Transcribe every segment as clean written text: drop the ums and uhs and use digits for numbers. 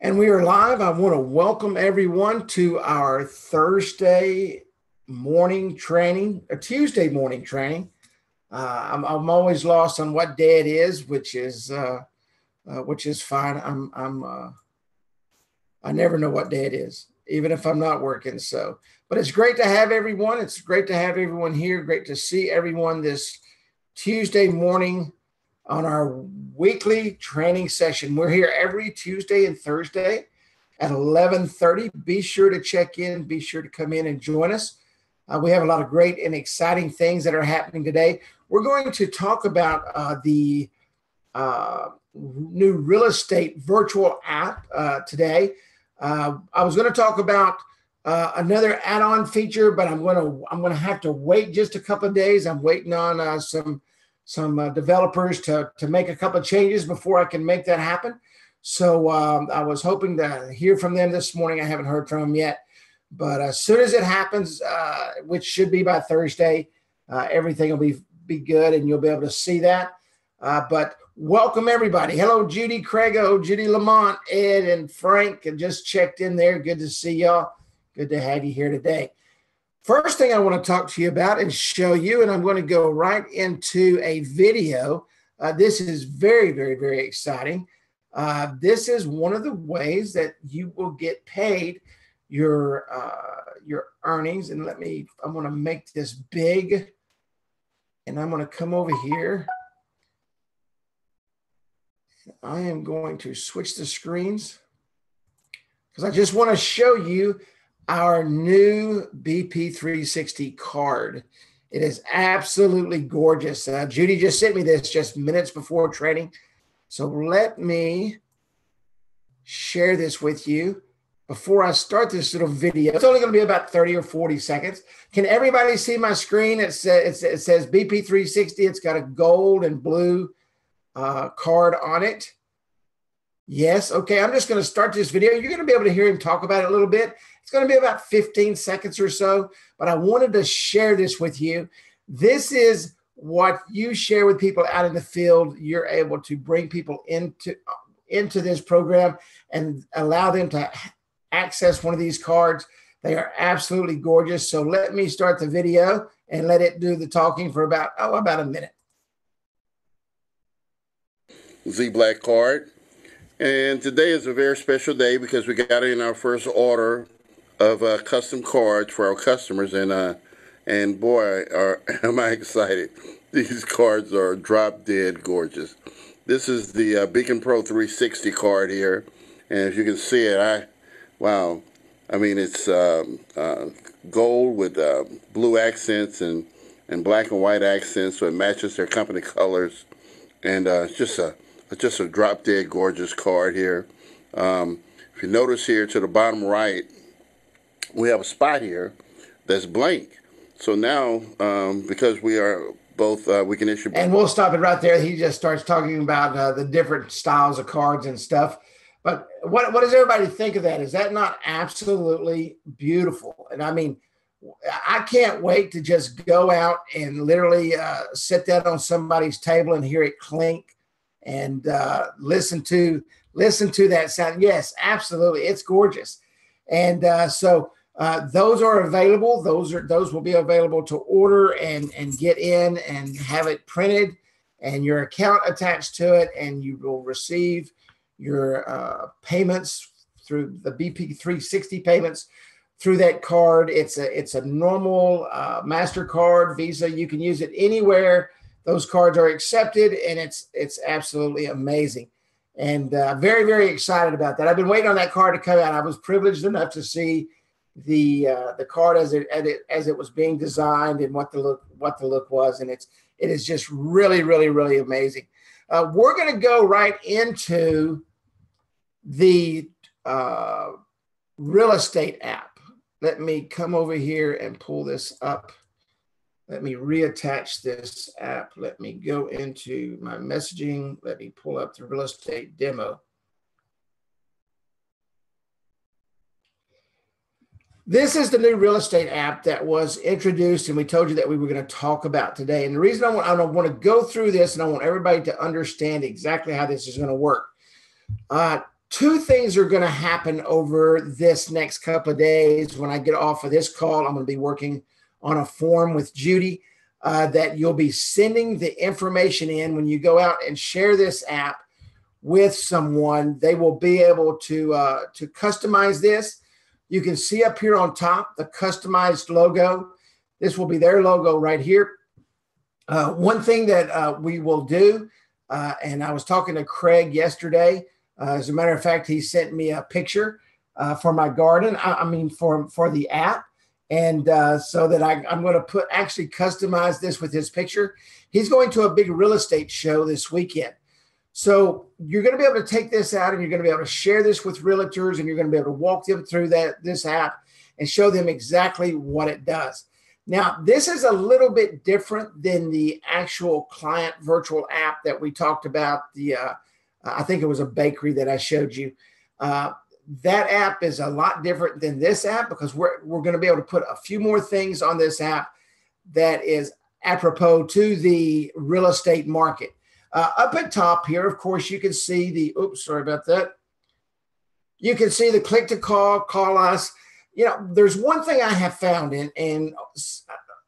And we are live. I want to welcome everyone to our Thursday morning training, a Tuesday morning training. I'm always lost on what day it is, which is fine. I never know what day it is, even if I'm not working. But it's great to have everyone. It's great to have everyone here. Great to see everyone this Tuesday morning on our weekly training session. We're here every Tuesday and Thursday at 11:30. Be sure to check in. Be sure to come in and join us. We have a lot of great and exciting things that are happening today. We're going to talk about the new real estate virtual app today. I was going to talk about another add-on feature, but I'm going to have to wait just a couple of days. I'm waiting on some developers to make a couple of changes before I can make that happen. So I was hoping to hear from them this morning. I haven't heard from them yet, but as soon as it happens, which should be by Thursday, everything will be good and you'll be able to see that. But welcome everybody. Hello, Judy Crago, Judy Lamont, Ed, and Frank have just checked in there. Good to see y'all. Good to have you here today. First thing I want to talk to you about and show you, and I'm going to go right into a video. This is very, very, very exciting. This is one of the ways that you will get paid your earnings. And I'm going to make this big, and I'm going to come over here. I am going to switch the screens because I just want to show you our new BP360 card. It is absolutely gorgeous. Judy just sent me this just minutes before training. So let me share this with you before I start this little video. It's only going to be about 30 or 40 seconds. Can everybody see my screen? It says BP360. It's got a gold and blue card on it. Yes. Okay. I'm just going to start this video. You're going to be able to hear him talk about it a little bit. It's going to be about 15 seconds or so, but I wanted to share this with you. This is what you share with people out in the field. You're able to bring people into this program and allow them to access one of these cards. They are absolutely gorgeous. So let me start the video and let it do the talking for about a minute. Z Black card. And today is a very special day because we got in our first order of custom cards for our customers, and boy, am I excited. These cards are drop dead gorgeous. This is the BeaconPro 360 card here, and if you can see it, wow. I mean, it's gold with blue accents and black and white accents, so it matches their company colors, and it's just a drop dead gorgeous card here. If you notice here to the bottom right, we have a spot here that's blank. So now, because we are both, we can issue. And we'll stop it right there. He just starts talking about the different styles of cards and stuff. But what does everybody think of that? Is that not absolutely beautiful? And I mean, I can't wait to just go out and literally sit that on somebody's table and hear it clink and listen to that sound. Yes, absolutely. It's gorgeous. And so those are available. Those will be available to order and get in and have it printed and your account attached to it, and you will receive your payments through the BP360 payments through that card. It's a normal MasterCard, Visa. You can use it anywhere. Those cards are accepted, and it's absolutely amazing. And very, very excited about that. I've been waiting on that card to come out. I was privileged enough to see the card as it was being designed and what the look was, and it is just really, really, really amazing. We're going to go right into the real estate app. Let me come over here and pull this up. Let me reattach this app. Let me go into my messaging. Let me pull up the real estate demo. This is the new real estate app that was introduced, and we told you that we were going to talk about today. And the reason I want to go through this, and I want everybody to understand exactly how this is going to work. two things are going to happen over this next couple of days. When I get off of this call, I'm going to be working on a form with Judy that you'll be sending the information in. When you go out and share this app with someone, they will be able to customize this. You can see up here on top the customized logo. This will be their logo right here. One thing that we will do, and I was talking to Craig yesterday. As a matter of fact, he sent me a picture for my garden. I mean, for the app. And so that I'm going to actually customize this with his picture. He's going to a big real estate show this weekend. So you're going to be able to take this out and you're going to be able to share this with realtors, and you're going to be able to walk them through this app and show them exactly what it does. Now, this is a little bit different than the actual client virtual app that we talked about. I think it was a bakery that I showed you. That app is a lot different than this app because we're going to be able to put a few more things on this app that is apropos to the real estate market. Up at top here, of course, you can see the, oops, sorry about that. You can see the click to call us. You know, there's one thing I have found and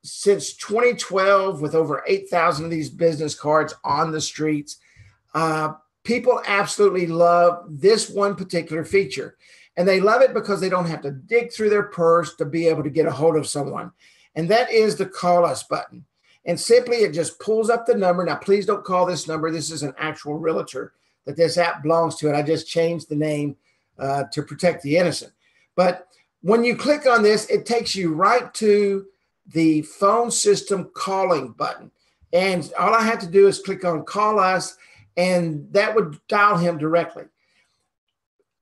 since 2012, with over 8,000 of these business cards on the streets, people absolutely love this one particular feature. And they love it because they don't have to dig through their purse to be able to get a hold of someone. And that is the call us button. And simply it just pulls up the number. Now, please don't call this number. This is an actual realtor that this app belongs to. And I just changed the name to protect the innocent. But when you click on this, it takes you right to the phone system calling button. And all I have to do is click on call us, and that would dial him directly.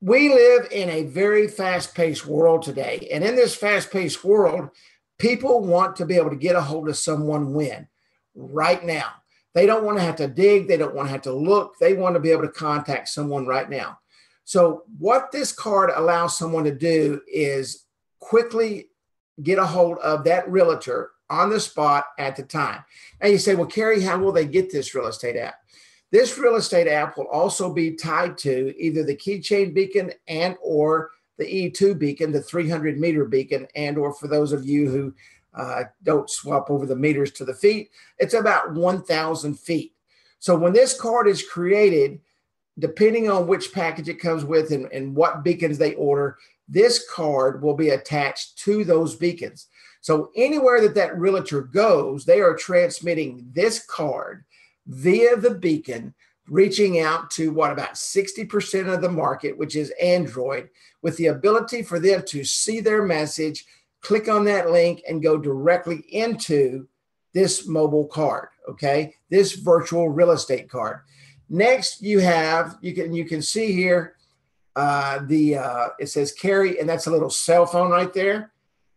We live in a very fast-paced world today. And in this fast-paced world, people want to be able to get a hold of someone when? Right now. They don't want to have to dig. They don't want to have to look. They want to be able to contact someone right now. So what this card allows someone to do is quickly get a hold of that realtor on the spot at the time. And you say, well, Carrie, how will they get this real estate app? This real estate app will also be tied to either the keychain beacon and or the E2 beacon, the 300-meter beacon, and or for those of you who don't swap over the meters to the feet, it's about 1,000 feet. So when this card is created, depending on which package it comes with and what beacons they order, this card will be attached to those beacons. So anywhere that realtor goes, they are transmitting this card via the beacon, reaching out to about 60% of the market, which is Android, with the ability for them to see their message, click on that link, and go directly into this mobile card, okay? This virtual real estate card. Next, you can see here it says Carrie, and that's a little cell phone right there.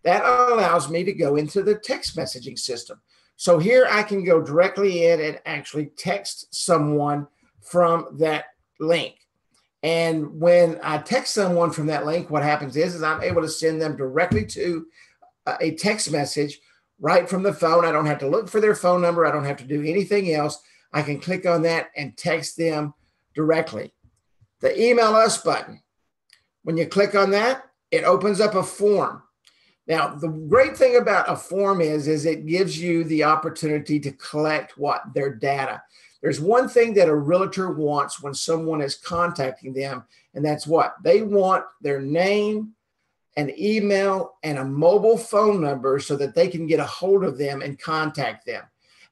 That allows me to go into the text messaging system. So here I can go directly in and actually text someone from that link. And when I text someone from that link, what happens is I'm able to send them directly to a text message right from the phone. I don't have to look for their phone number. I don't have to do anything else. I can click on that and text them directly. The email us button, when you click on that, it opens up a form. Now, the great thing about a form is it gives you the opportunity to collect their data. There's one thing that a realtor wants when someone is contacting them, and that's what? They want their name, an email, and a mobile phone number so that they can get a hold of them and contact them.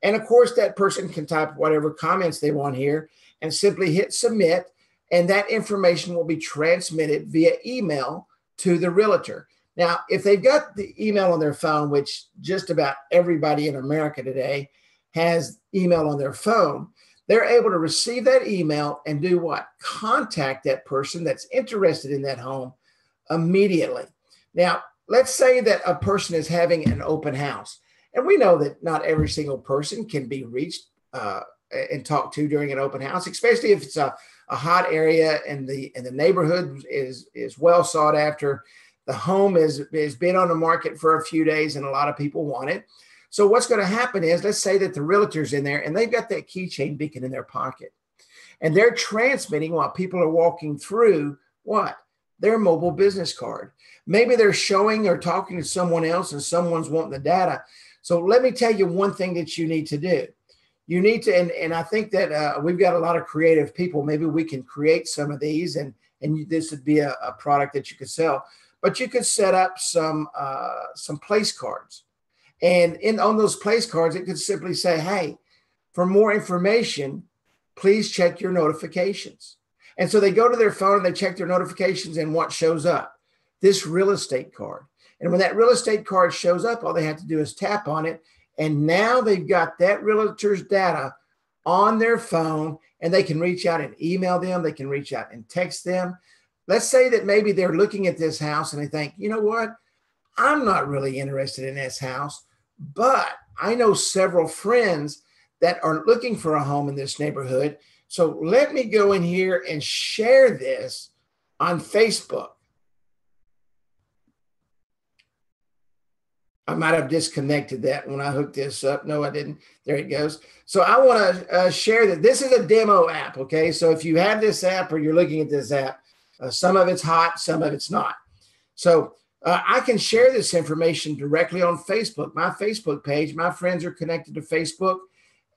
And of course, that person can type whatever comments they want here and simply hit submit, and that information will be transmitted via email to the realtor. Now, if they've got the email on their phone, which just about everybody in America today has email on their phone, they're able to receive that email and do what? Contact that person that's interested in that home immediately. Now, let's say that a person is having an open house, and we know that not every single person can be reached and talked to during an open house, especially if it's a hot area and the neighborhood is well sought after. The home has been on the market for a few days and a lot of people want it. So what's going to happen is, let's say that the realtor's in there and they've got that keychain beacon in their pocket and they're transmitting while people are walking through What? Their mobile business card. Maybe they're showing or talking to someone else and someone's wanting the data. So let me tell you one thing that you need to do. You need to, and I think that we've got a lot of creative people. Maybe we can create some of these, and this would be a product that you could sell. But you could set up some place cards, and on those place cards, it could simply say, "Hey, for more information, please check your notifications." And so they go to their phone and they check their notifications, and what shows up? This real estate card. And when that real estate card shows up, all they have to do is tap on it. And now they've got that realtor's data on their phone, and they can reach out and email them. They can reach out and text them. Let's say that maybe they're looking at this house and they think, you know what? I'm not really interested in this house, but I know several friends that are looking for a home in this neighborhood. So let me go in here and share this on Facebook. I might have disconnected that when I hooked this up. No, I didn't. There it goes. So I want to share that this is a demo app, okay? So if you have this app or you're looking at this app, some of it's hot, some of it's not. So I can share this information directly on Facebook, my Facebook page. My friends are connected to Facebook,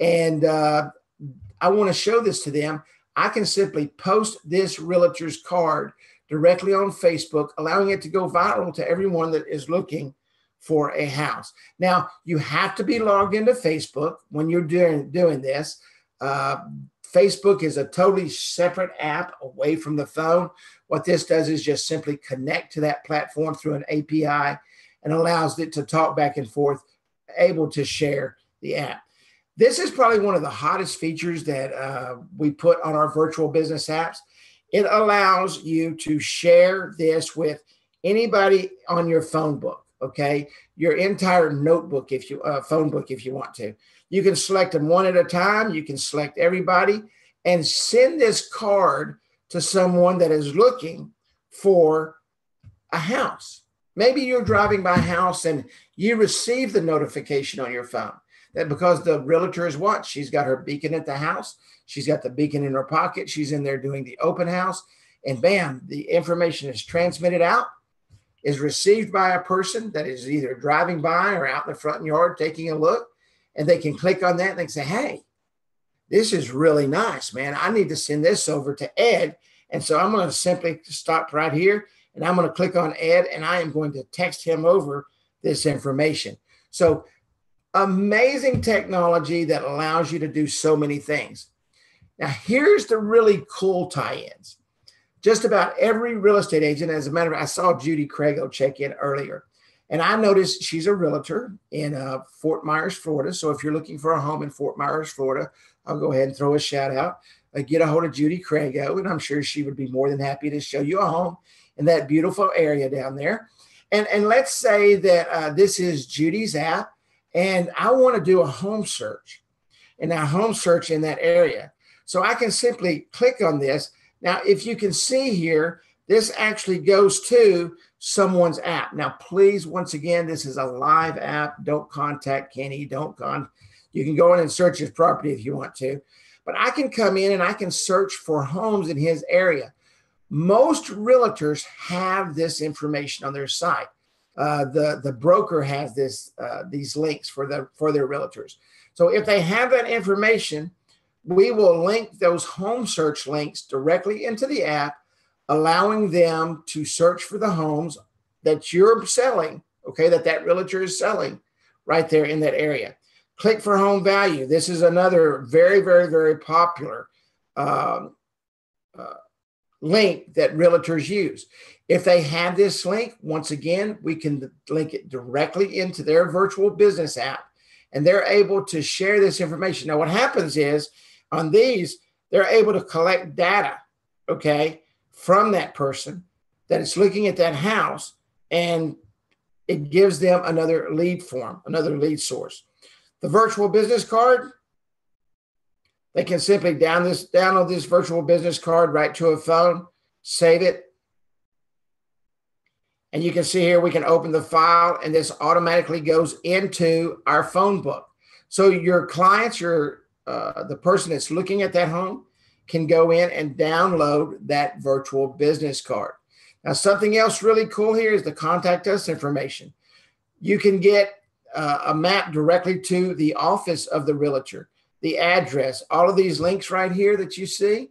and I want to show this to them. I can simply post this realtor's card directly on Facebook, allowing it to go viral to everyone that is looking for a house. Now, you have to be logged into Facebook when you're doing this. Facebook is a totally separate app away from the phone. What this does is just simply connect to that platform through an API and allows it to talk back and forth, able to share the app. This is probably one of the hottest features that we put on our virtual business apps. It allows you to share this with anybody on your phone book. Okay, your entire notebook, if you phone book, if you want to. You can select them one at a time. You can select everybody and send this card to someone that is looking for a house. Maybe you're driving by a house and you receive the notification on your phone that because the realtor is what? She's got her beacon at the house. She's got the beacon in her pocket. She's in there doing the open house, and bam, the information is transmitted out, is received by a person that is either driving by or out in the front yard taking a look, and they can click on that and they can say, hey, this is really nice, man. I need to send this over to Ed. And so I'm going to simply stop right here and I'm going to click on Ed and I am going to text him over this information. So amazing technology that allows you to do so many things. Now, here's the really cool tie-ins. Just about every real estate agent, as a matter of fact, I saw Judy Crago check in earlier, and I noticed she's a realtor in Fort Myers, Florida. So if you're looking for a home in Fort Myers, Florida, I'll go ahead and throw a shout out. Get a hold of Judy Crago, and I'm sure she would be more than happy to show you a home in that beautiful area down there. And let's say that this is Judy's app, and I want to do a home search, and now home search in that area. So I can simply click on this. Now, if you can see here, this actually goes to someone's app. Now, please, once again, this is a live app. Don't contact Kenny. You can go in and search his property if you want to. But I can come in and I can search for homes in his area. Most realtors have this information on their site. The broker has these links for their realtors. So if they have that information, we will link those home search links directly into the app, allowing them to search for the homes that you're selling, okay, that realtor is selling right there in that area. Click for home value. This is another very, very, very popular link that realtors use. If they have this link, once again, we can link it directly into their virtual business app, and they're able to share this information. Now, what happens is on these, they're able to collect data, okay, from that person that is looking at that house, and it gives them another lead form, another lead source. The virtual business card, they can simply download this virtual business card right to a phone, save it. And you can see here, we can open the file and this automatically goes into our phone book. So your clients, the person that's looking at that home can go in and download that virtual business card. Now, something else really cool here is the contact us information. You can get a map directly to the office of the realtor, the address. All of these links right here that you see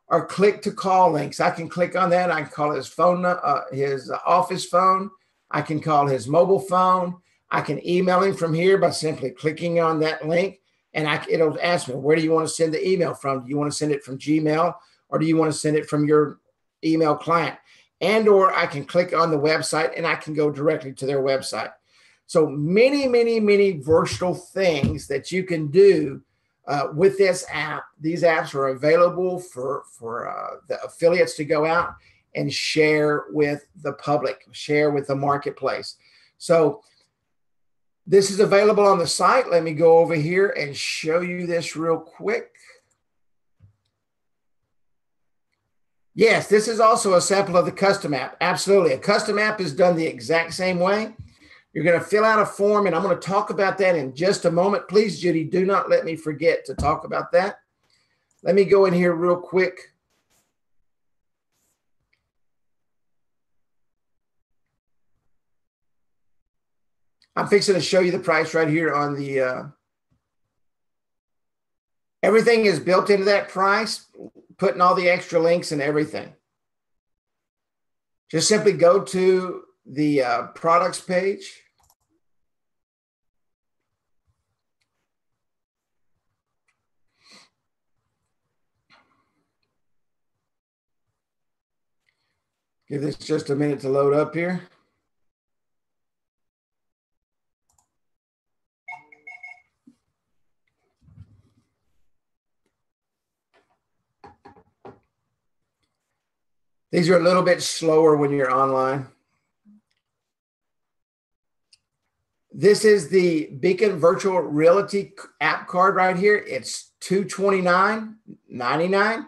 are click to call links. I can click on that. I can call his phone, his office phone. I can call his mobile phone. I can email him from here by simply clicking on that link, and it'll ask me, where do you want to send the email from? Do you want to send it from Gmail, or do you want to send it from your email client? And or I can click on the website and I can go directly to their website. So many, many, many versatile things that you can do with this app. These apps are available for the affiliates to go out and share with the public, share with the marketplace. So this is available on the site. Let me go over here and show you this real quick. Yes, this is also a sample of the custom app. Absolutely. A custom app is done the exact same way. You're going to fill out a form, and I'm going to talk about that in just a moment. Please, Judy, do not let me forget to talk about that. Let me go in here real quick. I'm fixing to show you the price right here on the, everything is built into that price, putting all the extra links and everything. Just simply go to the products page. Give this just a minute to load up here. These are a little bit slower when you're online. This is the Beacon Virtual Realty app card right here. It's $229.99.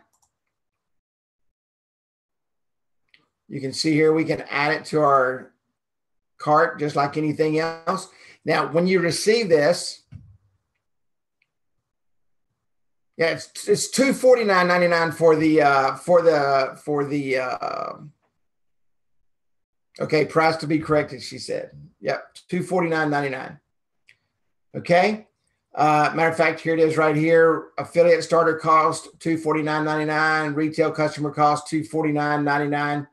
You can see here we can add it to our cart just like anything else. Now, when you receive this, yeah, it's $249.99 for the okay, price to be corrected, she said. Yep, $249.99. Okay. Matter of fact, here it is right here. Affiliate starter cost $249.99. Retail customer cost $249.99.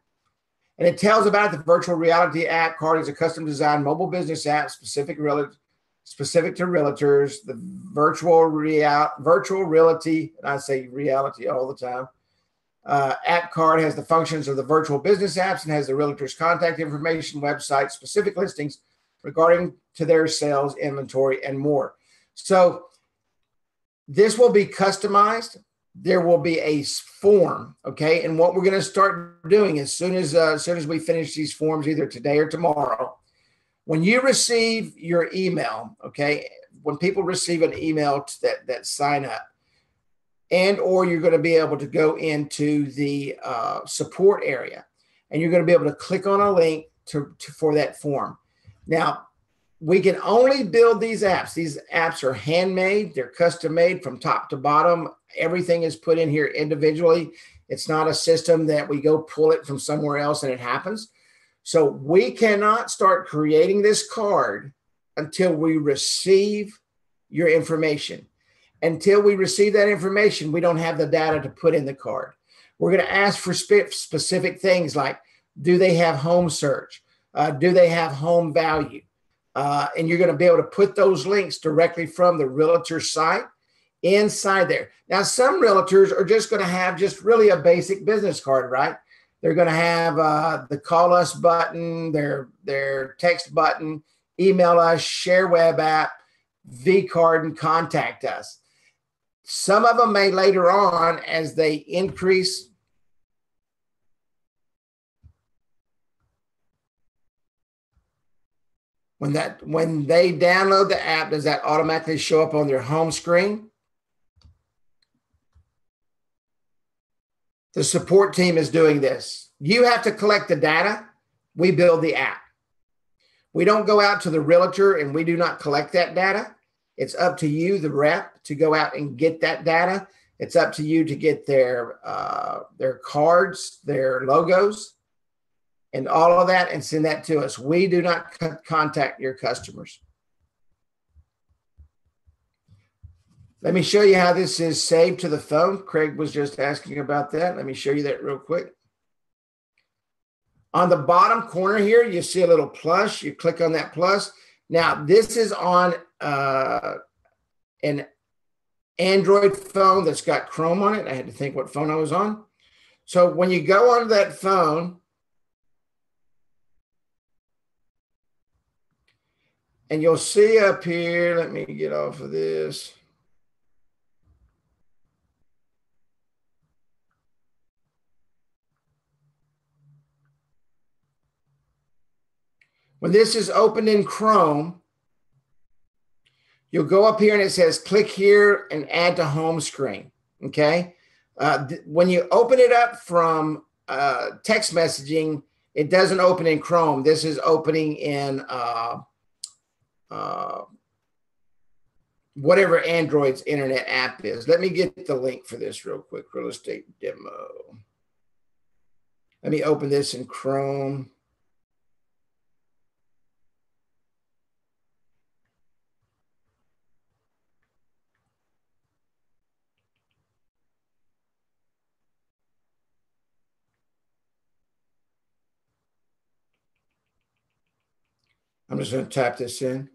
And it tells about the virtual reality app card is a custom designed mobile business app specific to realtors. The virtual reality, and I say reality all the time. App card has the functions of the virtual business apps and has the realtor's contact information, website, specific listings regarding to their sales, inventory, and more. So this will be customized. There will be a form, okay? And what we're going to start doing as soon as we finish these forms, either today or tomorrow, when you receive your email, okay, when people receive an email that sign up, and or you're going to be able to go into the support area, and you're going to be able to click on a link for that form. Now, we can only build these apps. These apps are handmade. They're custom made from top to bottom. Everything is put in here individually. It's not a system that we go pull it from somewhere else and it happens. So we cannot start creating this card until we receive your information. Until we receive that information, we don't have the data to put in the card. We're going to ask for specific things like, do they have home search? Do they have home value? And you're going to be able to put those links directly from the realtor site inside there. Now, some realtors are just going to have just really a basic business card, right? They're going to have the call us button, their text button, email us, share web app, V card, and contact us. Some of them may later on, as they increase when they download the app, does that automatically show up on their home screen? The support team is doing this. You have to collect the data. We build the app. We don't go out to the realtor and we do not collect that data. It's up to you, the rep, to go out and get that data It's up to you to get their cards, their logos, and all of that, and send that to us. We do not contact your customers. Let me show you how this is saved to the phone. Craig was just asking about that. Let me show you that real quick. On the bottom corner here, you see a little plus. You click on that plus. Now, this is on an Android phone that's got Chrome on it. I had to think what phone I was on. So when you go onto that phone, and you'll see up here, let me get off of this. When this is opened in Chrome, you'll go up here and it says click here and add to home screen. Okay. When you open it up from text messaging, it doesn't open in Chrome. This is opening in whatever Android's internet app is. Let me get the link for this real quick. Real estate demo. Let me open this in Chrome. I'm just going to tap this in.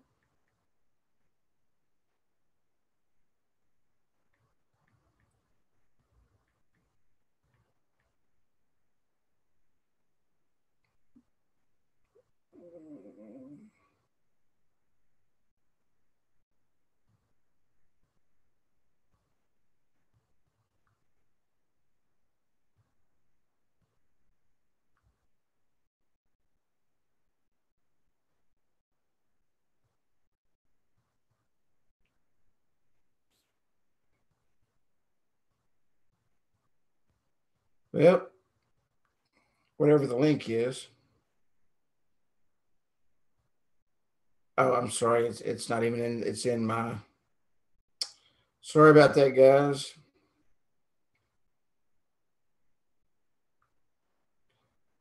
Well, whatever the link is. Oh, I'm sorry. It's not even in, it's in my, sorry about that, guys.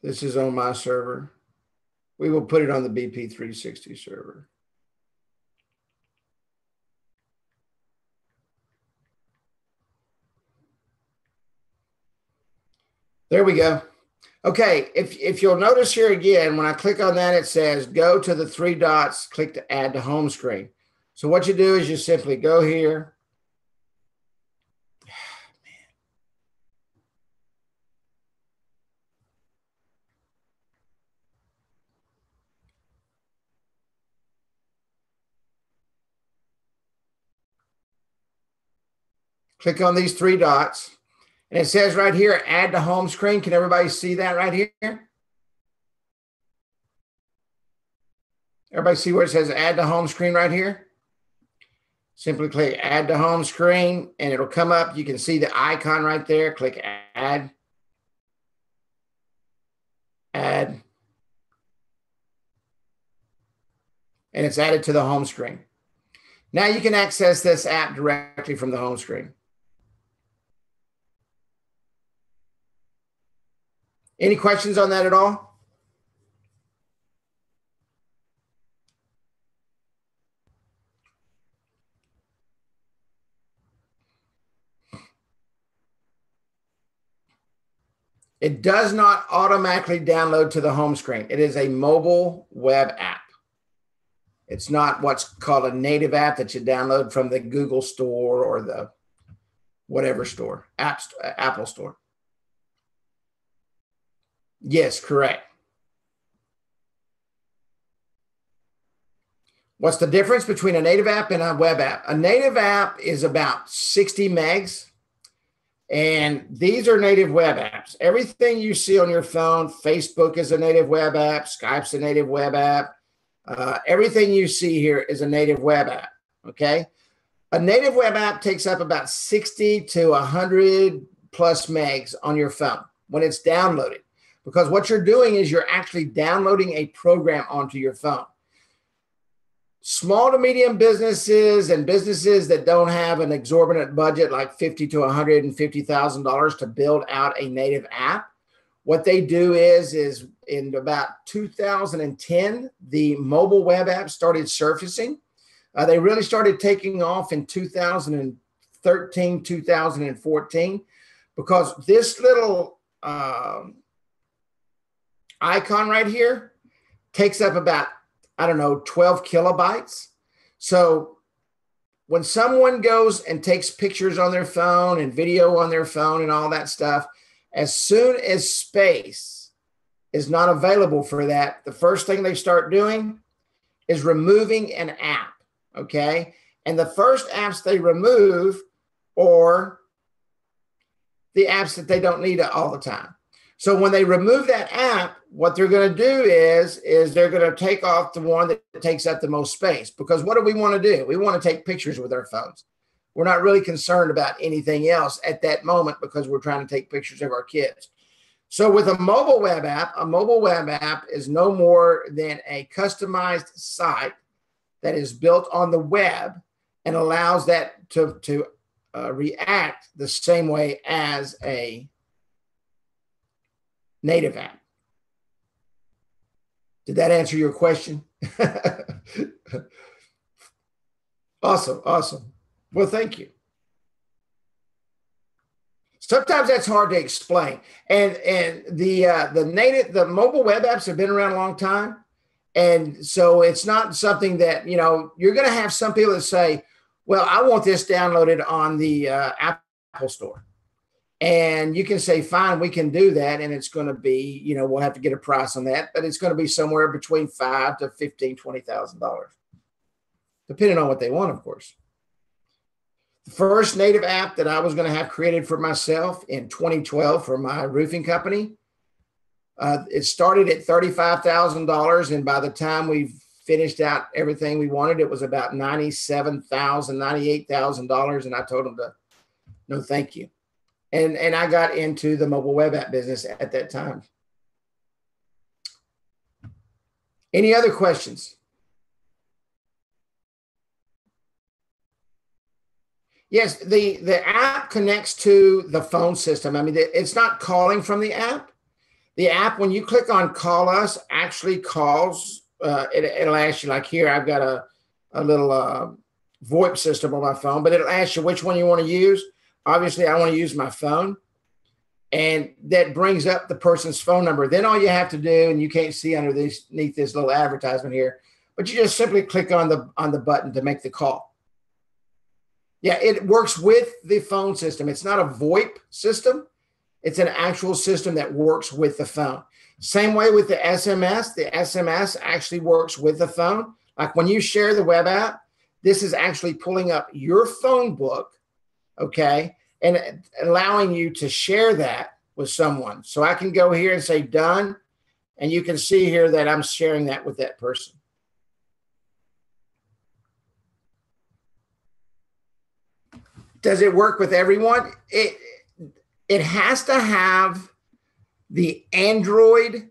This is on my server. We will put it on the BP360 server. There we go. Okay, if you'll notice here again, when I click on that, it says go to the three dots, click to add to home screen. So what you do is you simply go here. Click on these three dots. And it says right here, add to home screen. Can everybody see that right here? Everybody see where it says add to home screen right here? Simply click add to home screen and it'll come up. You can see the icon right there. Click add. Add. And it's added to the home screen. Now you can access this app directly from the home screen. Any questions on that at all? It does not automatically download to the home screen. It is a mobile web app. It's not what's called a native app that you download from the Google store or the whatever store, Apple store. Yes, correct. What's the difference between a native app and a web app? A native app is about 60 megs, and these are native web apps. Everything you see on your phone, Facebook is a native web app, Skype's a native web app. Everything you see here is a native web app, okay? A native web app takes up about 60 to 100 plus megs on your phone when it's downloaded, because what you're doing is you're actually downloading a program onto your phone. small to medium businesses and businesses that don't have an exorbitant budget like $50,000 to $150,000 to build out a native app, what they do is in about 2010, the mobile web app started surfacing. They really started taking off in 2013, 2014, because this little icon right here takes up about, I don't know, 12 kilobytes. So when someone goes and takes pictures on their phone and video on their phone and all that stuff, as soon as space is not available for that, the first thing they start doing is removing an app, okay? And the first apps they remove are the apps that they don't need all the time. So when they remove that app, what they're going to do is they're going to take off the one that takes up the most space. Because what do we want to do? We want to take pictures with our phones. We're not really concerned about anything else at that moment because we're trying to take pictures of our kids. So with a mobile web app is no more than a customized site that is built on the web and allows that to react the same way as a native app. Did that answer your question? Awesome. Well, thank you. Sometimes that's hard to explain. And the mobile web apps have been around a long time. And so it's not something that, you're going to have some people that say, well, I want this downloaded on the Apple Store. And you can say, fine, we can do that. And it's going to be, we'll have to get a price on that, but it's going to be somewhere between $5,000 to $15,000, $20,000, depending on what they want, of course. The first native app that I was going to have created for myself in 2012 for my roofing company, it started at $35,000. And by the time we finished out everything we wanted, it was about $97,000, $98,000. And I told them no, thank you. And I got into the mobile web app business at that time. Any other questions? Yes, the app connects to the phone system. I mean, it's not calling from the app. The app, when you click on call us, actually calls. It'll ask you, like here, I've got a little VoIP system on my phone, but it'll ask you which one you want to use. Obviously, I want to use my phone, and that brings up the person's phone number. Then all you have to do, and you can't see underneath this little advertisement here, but you just simply click on the button to make the call. Yeah, it works with the phone system. It's not a VoIP system. It's an actual system that works with the phone. Same way with the SMS. The SMS actually works with the phone. Like when you share the web app, this is actually pulling up your phone book, okay, and allowing you to share that with someone. So I can go here and say done, and you can see here that I'm sharing that with that person. Does it work with everyone? It has to have the Android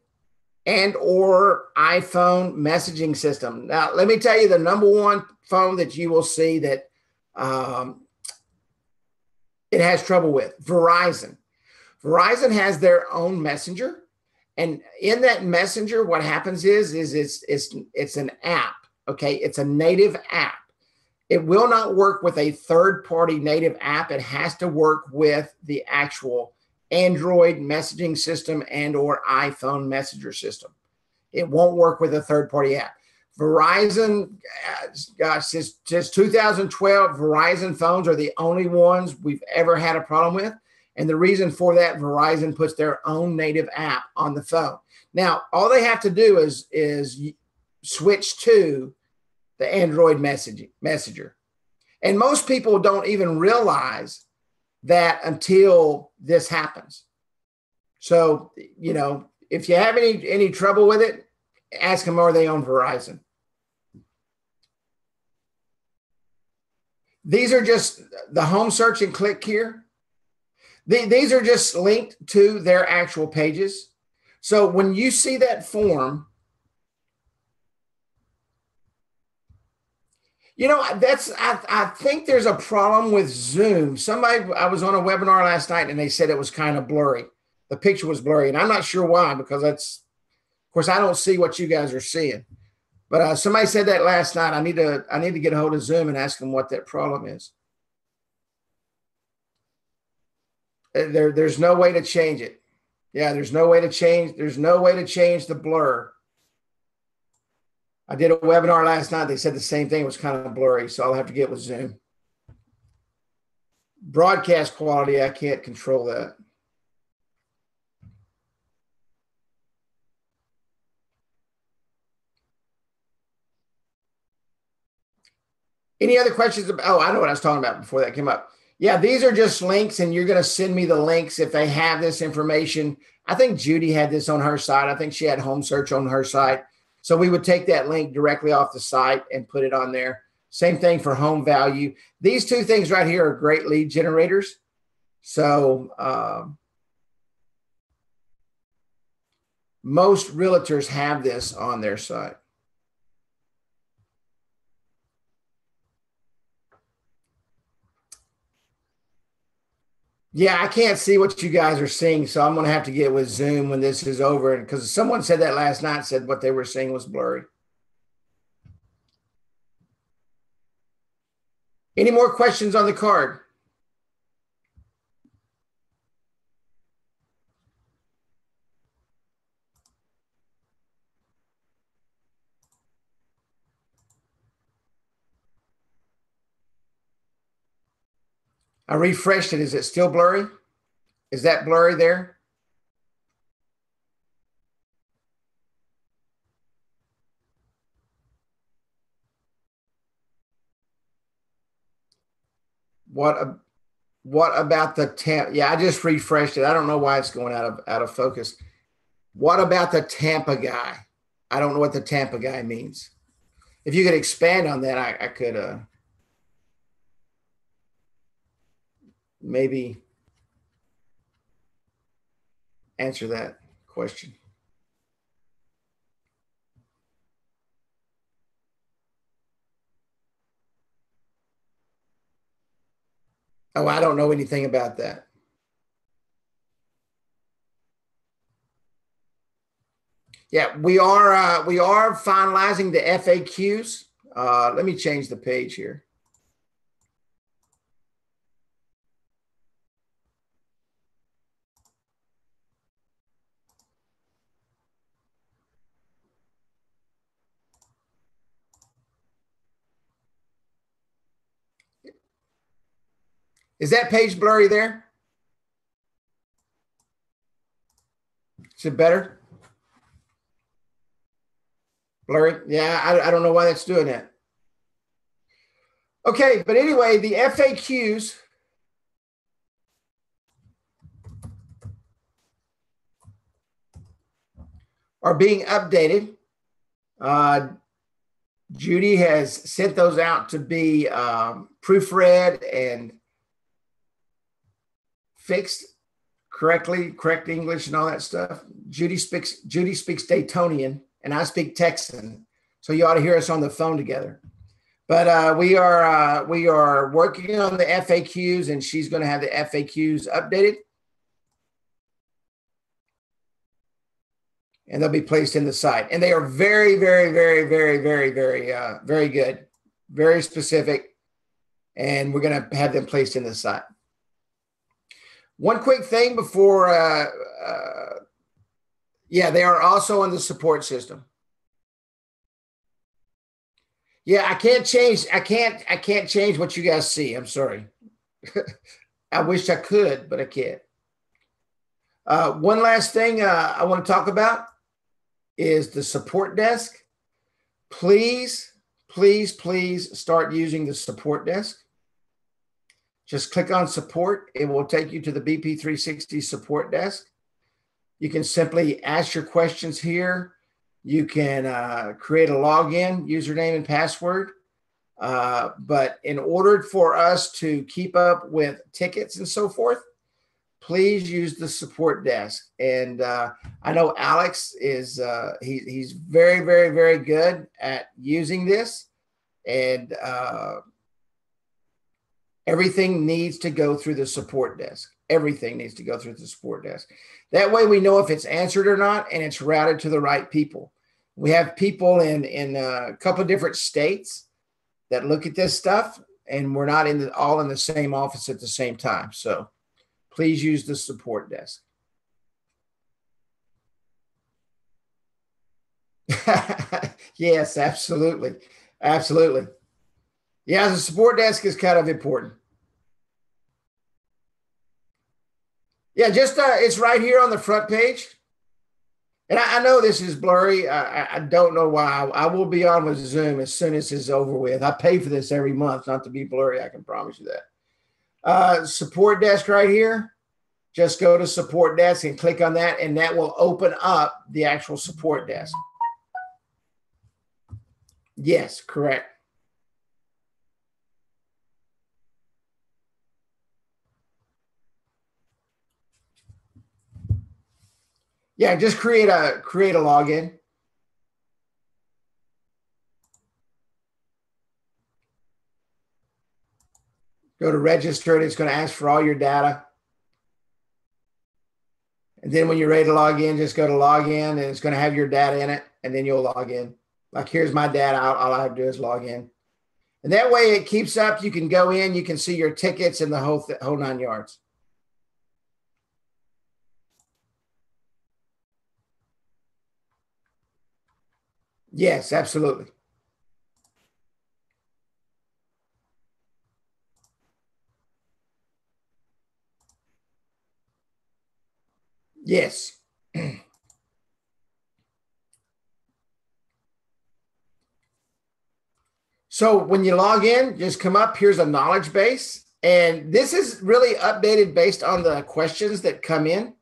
and or iPhone messaging system. Now, let me tell you the number one phone that you will see that it has trouble with, Verizon. Verizon has their own messenger. And in that messenger, what happens is it's an app, okay? It's a native app. It will not work with a third-party native app. It has to work with the actual Android messaging system and or iPhone messenger system. It won't work with a third-party app. Verizon, gosh, since 2012, Verizon phones are the only ones we've ever had a problem with. And the reason for that, Verizon puts their own native app on the phone. Now, all they have to do is switch to the Android messenger. And most people don't even realize that until this happens. So, if you have any trouble with it, ask them, are they on Verizon? These are just the home search and click here. These are just linked to their actual pages. So when you see that form, You know, I think there's a problem with Zoom. I was on a webinar last night and they said it was kind of blurry. The picture was blurry, and I'm not sure why, because of course, I don't see what you guys are seeing. But somebody said that last night. I need to get a hold of Zoom and ask them what that problem is. There's no way to change it. Yeah, there's no way to change. There's no way to change the blur. I did a webinar last night. They said the same thing. It was kind of blurry, so I'll have to get with Zoom. Broadcast quality, I can't control that. Any other questions? Oh, I know what I was talking about before that came up. Yeah, these are just links, and you're going to send me the links if they have this information. I think Judy had this on her site. I think she had home search on her site. So we would take that link directly off the site and put it on there. Same thing for home value. These two things right here are great lead generators. So most realtors have this on their site. Yeah, I can't see what you guys are seeing, so I'm going to have to get with Zoom when this is over. Because someone said that last night, said what they were seeing was blurry. Any more questions on the card? I refreshed it. Is it still blurry? Is that blurry there? What about the Tampa? Yeah, I just refreshed it. I don't know why it's going out of focus. What about the Tampa guy? I don't know what the Tampa guy means. If you could expand on that, I could maybe answer that question. Oh, I don't know anything about that. Yeah, we are finalizing the FAQs. Let me change the page here. Is that page blurry there? Is it better? Blurry? Yeah, I don't know why that's doing that. Okay, but anyway, the FAQs are being updated. Judy has sent those out to be proofread and fixed correctly, correct English and all that stuff. Judy speaks Daytonian and I speak Texan, so you ought to hear us on the phone together. But we are working on the FAQs, and she's going to have the FAQs updated, and they'll be placed in the site. And they are very, very, very, very, very, very, very good, very specific, and we're going to have them placed in the site. One quick thing before, yeah, they are also on the support system. Yeah, I can't change what you guys see. I'm sorry. I wish I could, but I can't. One last thing I want to talk about is the support desk. Please, please, please start using the support desk. Just click on support. It will take you to the BP360 support desk. You can simply ask your questions here. You can create a login, username and password. But in order for us to keep up with tickets and so forth, please use the support desk. And I know Alex is, he's very, very, very good at using this. And everything needs to go through the support desk. Everything needs to go through the support desk. That way we know if it's answered or not, and it's routed to the right people. We have people in a couple of different states that look at this stuff, and we're not all in the same office at the same time. So please use the support desk. Yes, absolutely. Absolutely. Yeah, the support desk is kind of important. Yeah, just it's right here on the front page. And I know this is blurry. I don't know why. I will be on with Zoom as soon as it's over with. I pay for this every month, not to be blurry. I can promise you that. Support desk right here. Just go to support desk and click on that, and that will open up the actual support desk. Yes, correct. Yeah, just create a login. Go to register, and it's going to ask for all your data. And then when you're ready to log in, just go to log in, and it's going to have your data in it, and then you'll log in. Like, here's my data. All I have to do is log in. And that way it keeps up. You can go in, you can see your tickets and the whole 9 yards. Yes, absolutely. Yes. So when you log in, just come up. Here's a knowledge base. And this is really updated based on the questions that come in.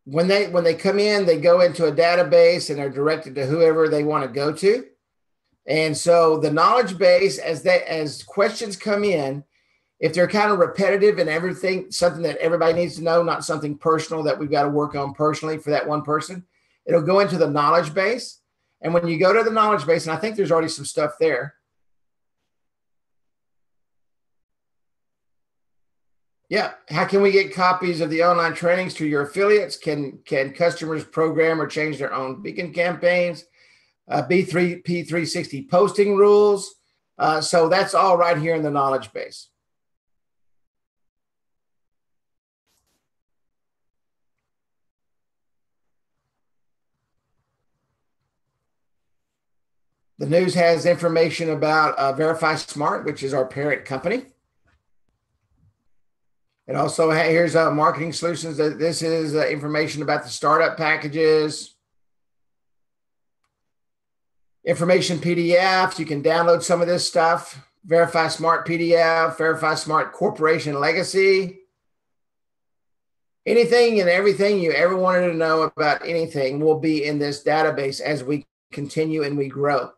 When they come in, they go into a database and are directed to whoever they want to go to. And so the knowledge base, as questions come in, if they're kind of repetitive and everything, something that everybody needs to know, not something personal that we've got to work on personally for that one person, it'll go into the knowledge base. And when you go to the knowledge base, and I think there's already some stuff there. Yeah. How can we get copies of the online trainings to your affiliates? Can customers program or change their own Beacon campaigns? P360 posting rules. So that's all right here in the knowledge base. The news has information about Verify Smart, which is our parent company. It also here's marketing solutions. This is information about the startup packages, information PDFs. You can download some of this stuff. Verify Smart PDF, Verify Smart Corporation Legacy. Anything and everything you ever wanted to know about anything will be in this database as we continue and we grow.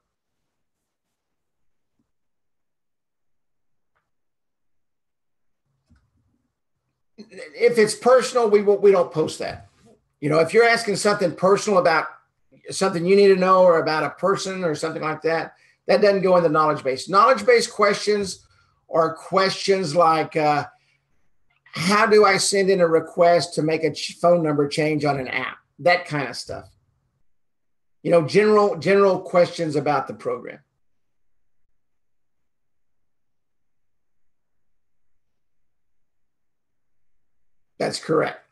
If it's personal, we don't post that. You know, if you're asking something personal about something you need to know or about a person or something like that, that doesn't go in the knowledge base. Knowledge base questions are questions like, how do I send in a request to make a phone number change on an app? That kind of stuff. You know, general questions about the program. That's correct.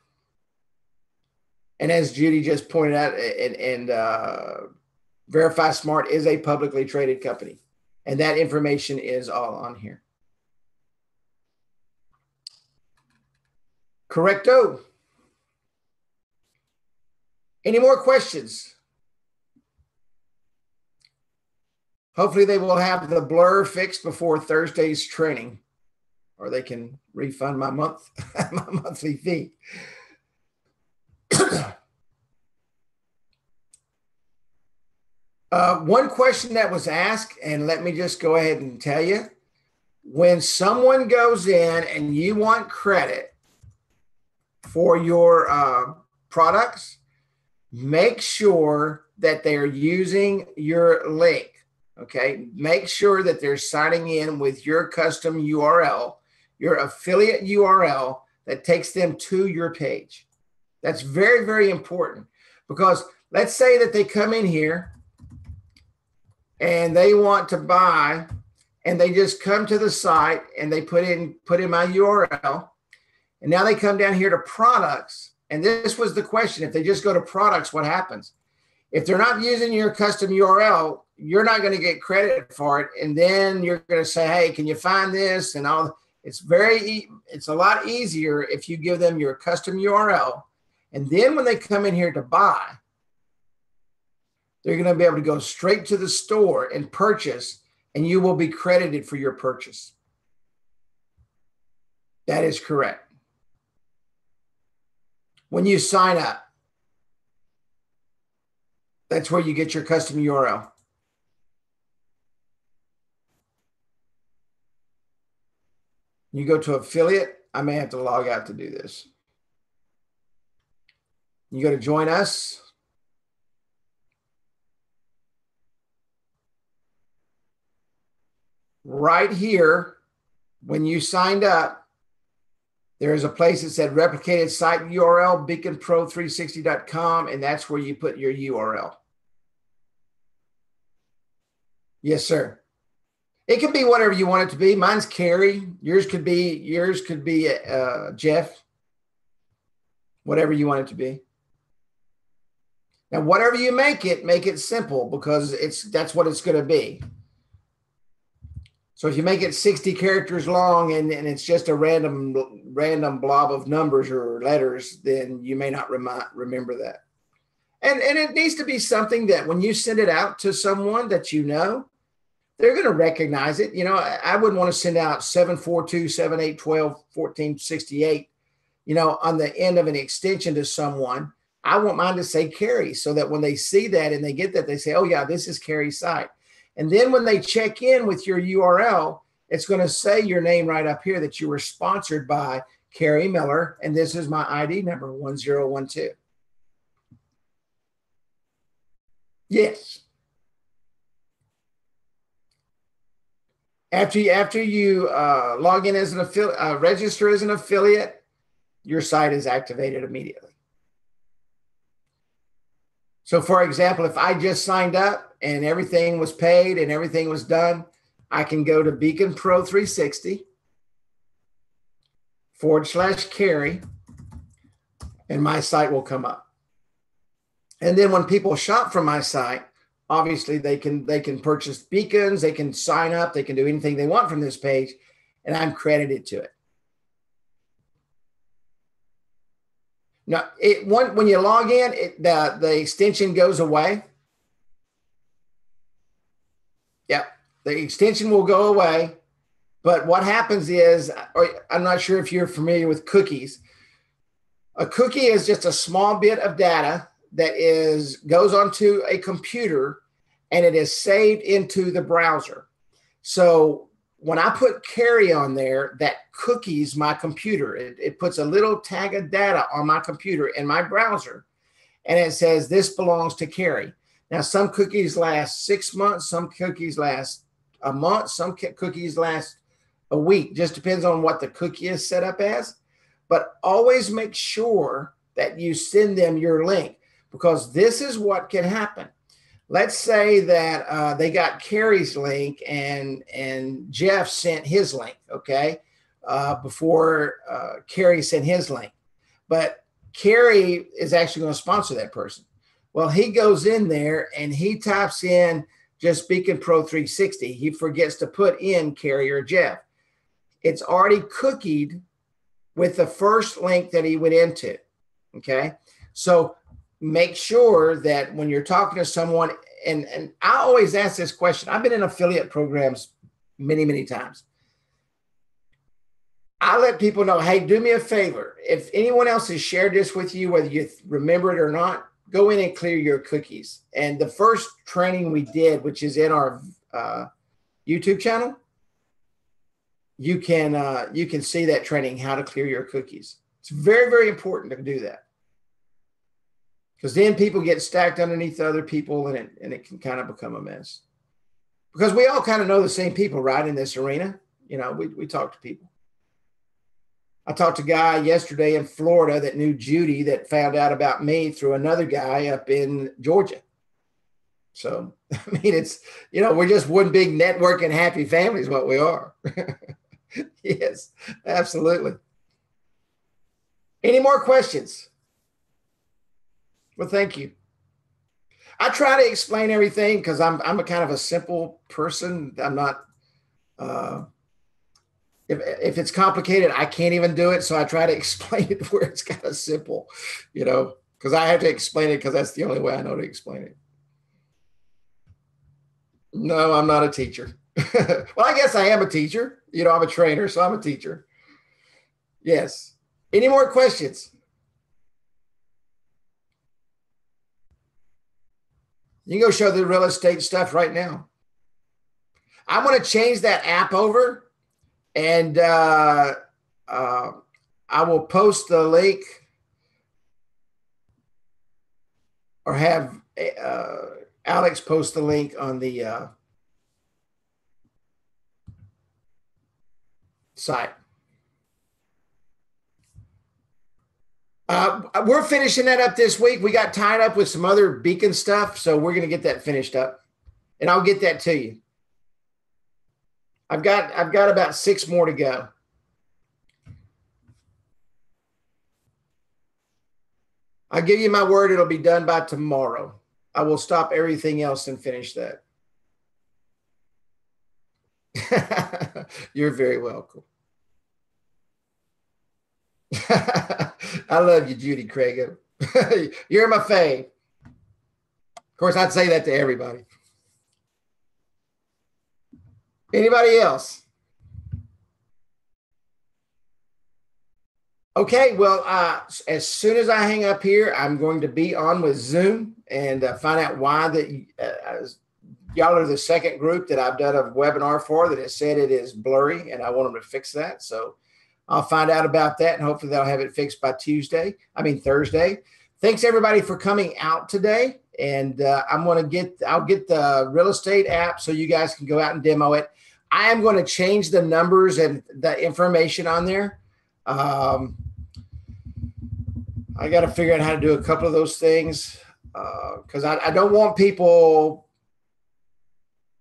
And as Judy just pointed out, and Verify Smart is a publicly traded company, and that information is all on here. Correcto. Any more questions? Hopefully they will have the blur fixed before Thursday's training, or they can refund my monthly fee. One question that was asked, and let me just go ahead and tell you, when someone goes in and you want credit for your products, make sure that they are using your link. Okay, make sure that they're signing in with your custom URL, your affiliate URL that takes them to your page. That's very, very important, because let's say that they come in here and they want to buy, and they just come to the site and they put in my URL, and now they come down here to products. And this was the question: if they just go to products, what happens? If they're not using your custom URL, you're not going to get credit for it. And then you're going to say, hey, can you find this? And all. It's a lot easier if you give them your custom URL. And then when they come in here to buy, they're going to be able to go straight to the store and purchase, and you will be credited for your purchase. That is correct. When you sign up, that's where you get your custom URL. You go to affiliate. I may have to log out to do this. You go to join us. Right here, when you signed up, there is a place that said replicated site URL, BeaconPro360.com, and that's where you put your URL. Yes, sir. It can be whatever you want it to be. Mine's Carrie. Yours could be Jeff. Whatever you want it to be. Now, whatever you make it simple, because that's what it's going to be. So if you make it 60 characters long and it's just a random blob of numbers or letters, then you may not remember that. And it needs to be something that when you send it out to someone that you know, they're going to recognize it. You know, I wouldn't want to send out 742 7812 1468, you know, on the end of an extension to someone. I want mine to say Carrie, so that when they see that and they get that, they say, oh yeah, this is Carrie's site. And then when they check in with your URL, it's going to say your name right up here that you were sponsored by Carrie Miller, and this is my ID number 1012. Yes. After you log in as an affiliate, register as an affiliate, your site is activated immediately. So for example, if I just signed up and everything was paid and everything was done, I can go to BeaconPro360 /Carrie, and my site will come up. And then when people shop from my site, obviously they can purchase beacons, they can sign up, they can do anything they want from this page, and I'm credited to it. Now, when you log in, the extension goes away. Yep, the extension will go away. But what happens is, I'm not sure if you're familiar with cookies. A cookie is just a small bit of data that goes onto a computer, and it is saved into the browser. So when I put Carrie on there, that cookies my computer. It puts a little tag of data on my computer in my browser, and it says this belongs to Carrie. Now, some cookies last 6 months, some cookies last a month, some cookies last a week. Just depends on what the cookie is set up as. But always make sure that you send them your link, because this is what can happen. Let's say that they got Carrie's link and Jeff sent his link, okay, before Carrie sent his link. But Carrie is actually going to sponsor that person. Well, he goes in there and he types in just BeaconPro360. He forgets to put in Carrie or Jeff. It's already cookied with the first link that he went into, okay? So make sure that when you're talking to someone, and I always ask this question. I've been in affiliate programs many, many times. I let people know, hey, do me a favor. If anyone else has shared this with you, whether you remember it or not, go in and clear your cookies. And the first training we did, which is in our YouTube channel, you can see that training, how to clear your cookies. It's very, very important to do that. Because then people get stacked underneath other people, and it can kind of become a mess. Because we all kind of know the same people, right, in this arena. We talk to people. I talked to a guy yesterday in Florida that knew Judy that found out about me through another guy up in Georgia. So, I mean, it's, we're just one big network and happy family is what we are. Yes, absolutely. Any more questions? Well, thank you. I try to explain everything because I'm a kind of a simple person. I'm not, if it's complicated, I can't even do it. So I try to explain it where it's kind of simple, because I have to explain it because that's the only way I know to explain it. No, I'm not a teacher. Well, I guess I am a teacher. I'm a trainer, so I'm a teacher. Yes. Any more questions? You can go show the real estate stuff right now. I'm going to change that app over, and I will post the link or have Alex post the link on the site. We're finishing that up this week. We got tied up with some other Beacon stuff, so we're going to get that finished up, and I'll get that to you. I've got about 6 more to go. I'll give you my word, it'll be done by tomorrow. I will stop everything else and finish that. You're very welcome. I love you, Judy Craig. You're my fave. Of course, I'd say that to everybody. Anybody else? Okay, well, as soon as I hang up here, I'm going to be on with Zoom and find out why y'all are the second group that I've done a webinar for that it said it is blurry, and I want them to fix that. So I'll find out about that, and hopefully they'll have it fixed by Thursday. Thanks everybody for coming out today. And I'll get the real estate app so you guys can go out and demo it. I am going to change the numbers and the information on there. I got to figure out how to do a couple of those things because I don't want people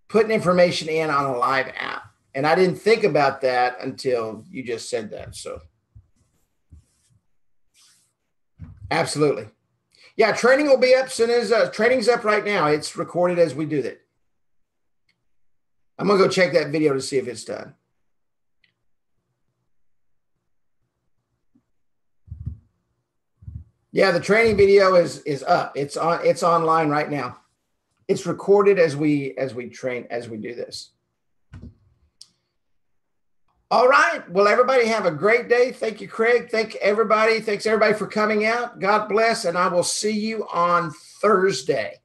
putting information in on a live app. And I didn't think about that until you just said that. So absolutely. Yeah, training will be up soon as training's up right now. It's recorded as we do that. I'm going to go check that video to see if it's done. Yeah, the training video is up. It's online right now. It's recorded as we do this. All right. Well, everybody have a great day. Thank you, Craig. Thanks everybody for coming out. God bless, and I will see you on Thursday.